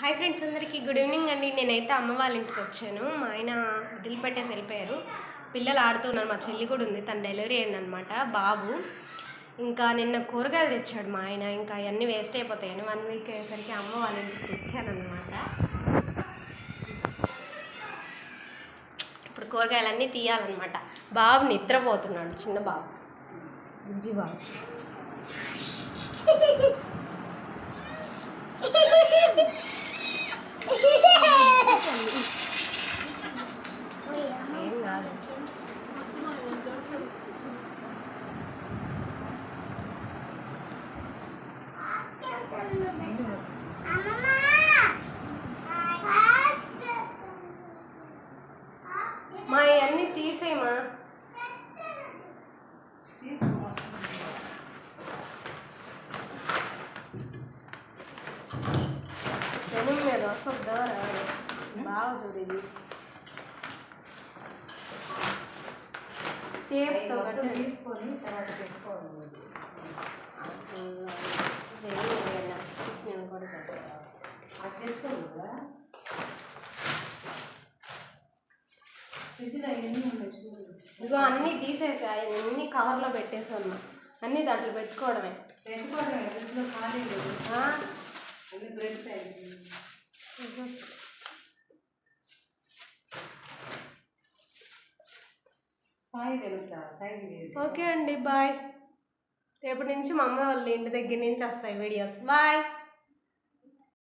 Hi friends, అందరికీ good evening అండి. నేనైతే అమ్మ వాళ్ళ ఇంటికి వచ్చాను. మా ఆయన వదిలిపెట్టేసి వెళ్ళిపోయారు. పిల్లలు ఆడుతున్నారు. మా చెల్లి కూడా ఉంది. తన డెలివరీ అయిందనమాట బాబు. ఇంకా నిన్న కూరగాయలు తెచ్చాడు మా ఆయన. ఇంకా అవన్నీ వేస్ట్ అయిపోతాయని 1 వీక్ అయ్యేసరికి అమ్మ వాళ్ళ ఇంటికి తెచ్చానమాట. ఇప్పుడు కూరగాయలన్నీ తీయాలన్నమాట. బాబు నిద్రపోతున్నాడు, చిన్న బాబు, బుజ్జి బాబు. ఏం కాదు. మా ఇవన్నీ తీసేయమా. జనం మీద వస్తుందా బాగా చూడేది. టేప్తో తీసుకొని తర్వాత పెట్టుకోవాలి. నేను కూడా అది తెచ్చుకోవాలి కదా. ఫ్రిడ్జ్లో అవన్నీ ఇదిగో అన్నీ తీసేసాయి. అన్నీ కవర్లో పెట్టేసాను. అన్నీ దాంట్లో పెట్టుకోవడమే ఫ్రిడ్జ్లో ఖాళీ లేదు. అన్ని బ్రెడ్ సాయి తెలుసా? ఓకే అండి, బాయ్. రేపటి నుంచి మా అమ్మ వాళ్ళ ఇంటి దగ్గర నుంచి వస్తాయి వీడియోస్. బాయ్.